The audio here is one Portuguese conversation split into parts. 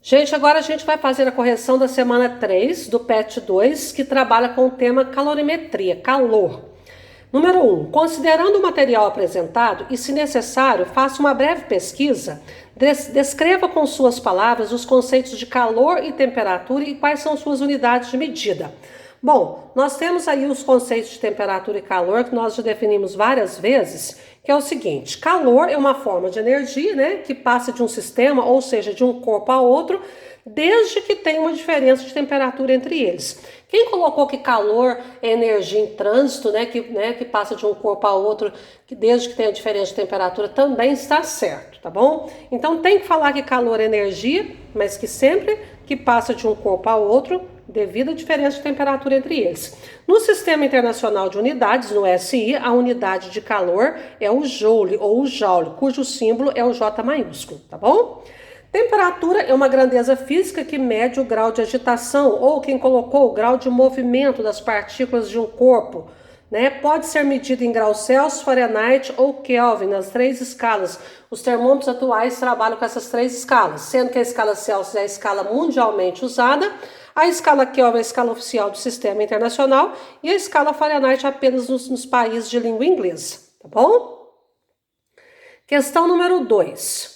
Gente, agora a gente vai fazer a correção da semana 3 do PET 2, que trabalha com o tema calorimetria, calor. Número 1. Considerando o material apresentado e, se necessário, faça uma breve pesquisa, descreva com suas palavras os conceitos de calor e temperatura e quais são suas unidades de medida. Bom, nós temos aí os conceitos de temperatura e calor que nós já definimos várias vezes, que é o seguinte: calor é uma forma de energia, né, que passa de um sistema, ou seja, de um corpo a outro, desde que tenha uma diferença de temperatura entre eles. Quem colocou que calor é energia em trânsito, que passa de um corpo a outro, que desde que tenha diferença de temperatura, também está certo, tá bom? Então tem que falar que calor é energia, mas que sempre que passa de um corpo a outro, devido à diferença de temperatura entre eles. No Sistema Internacional de Unidades, no SI, a unidade de calor é o joule ou o joule, cujo símbolo é o J maiúsculo, tá bom? Temperatura é uma grandeza física que mede o grau de agitação ou, quem colocou, o grau de movimento das partículas de um corpo, né? Pode ser medida em graus Celsius, Fahrenheit ou Kelvin, nas 3 escalas. Os termômetros atuais trabalham com essas 3 escalas, sendo que a escala Celsius é a escala mundialmente usada, a escala Kelvin é a escala oficial do Sistema Internacional e a escala Fahrenheit apenas nos países de língua inglesa, tá bom? Questão número 2.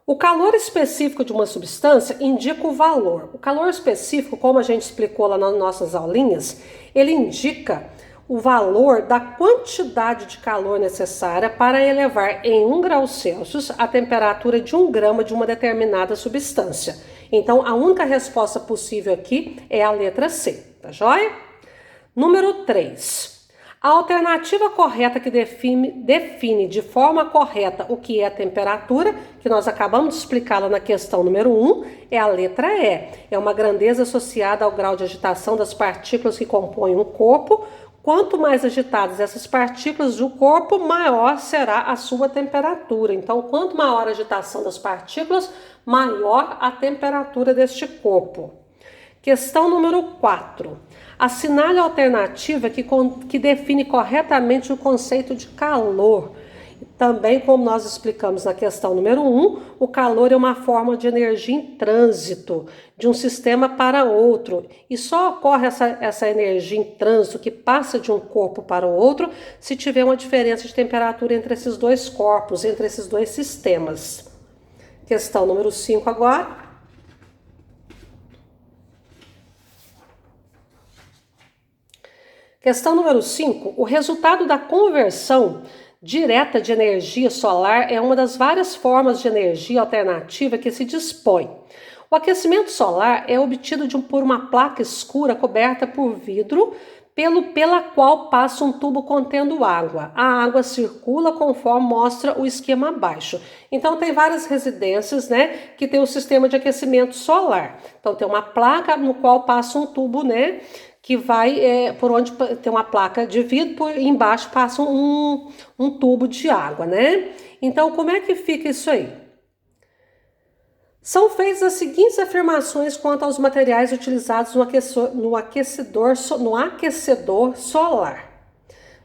O calor específico de uma substância indica o valor. O calor específico, como a gente explicou lá nas nossas aulinhas, ele indica o valor da quantidade de calor necessária para elevar em 1 grau Celsius a temperatura de 1 grama de uma determinada substância. Então, a única resposta possível aqui é a letra C, tá joia? Número 3. A alternativa correta que define de forma correta o que é a temperatura, que nós acabamos de explicar lá na questão número 1, é a letra E. É uma grandeza associada ao grau de agitação das partículas que compõem um corpo. Quanto mais agitadas essas partículas do corpo, maior será a sua temperatura. Então, quanto maior a agitação das partículas, maior a temperatura deste corpo. Questão número 4. Assinale a alternativa que define corretamente o conceito de calor. Também, como nós explicamos na questão número 1, o calor é uma forma de energia em trânsito de um sistema para outro. E só ocorre essa energia em trânsito que passa de um corpo para o outro se tiver uma diferença de temperatura entre esses dois corpos, entre esses dois sistemas. Questão número 5 agora. Questão número 5. O resultado da conversão direta de energia solar é uma das várias formas de energia alternativa que se dispõe. O aquecimento solar é obtido por uma placa escura coberta por vidro, pela qual passa um tubo contendo água. A água circula conforme mostra o esquema abaixo. Então tem várias residências, né, que tem o sistema de aquecimento solar. Então tem uma placa no qual passa um tubo, né, que vai por onde tem uma placa de vidro, por embaixo passa um tubo de água, né? Então, como é que fica isso aí? São feitas as seguintes afirmações quanto aos materiais utilizados no aquecedor solar.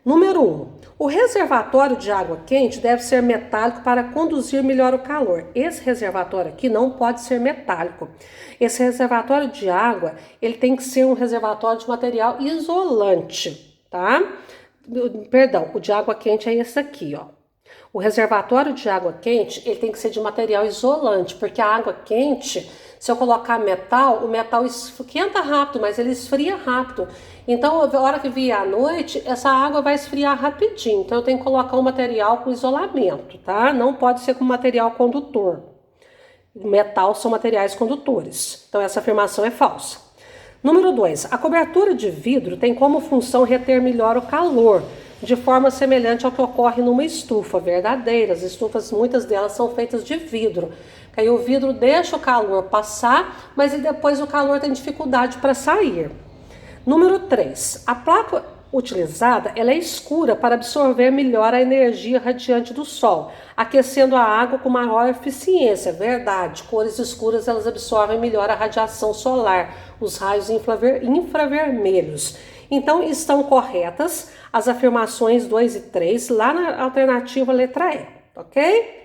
Número 1. O reservatório de água quente deve ser metálico para conduzir melhor o calor. Esse reservatório aqui não pode ser metálico. Esse reservatório de água, ele tem que ser um reservatório de material isolante, tá? Perdão, o de água quente é esse aqui, ó. O reservatório de água quente, ele tem que ser de material isolante, porque a água quente, se eu colocar metal, o metal esquenta rápido, mas ele esfria rápido. Então, a hora que vier à noite, essa água vai esfriar rapidinho. Então, eu tenho que colocar um material com isolamento, tá? Não pode ser com material condutor. Metal são materiais condutores. Então, essa afirmação é falsa. Número 2. A cobertura de vidro tem como função reter melhor o calor, de forma semelhante ao que ocorre numa estufa verdadeira. As estufas, muitas delas são feitas de vidro. Aí o vidro deixa o calor passar, mas depois o calor tem dificuldade para sair. Número 3. A placa utilizada, ela é escura para absorver melhor a energia radiante do sol, aquecendo a água com maior eficiência. Verdade, cores escuras elas absorvem melhor a radiação solar, os raios infravermelhos. Então, estão corretas as afirmações 2 e 3 lá na alternativa letra E, ok?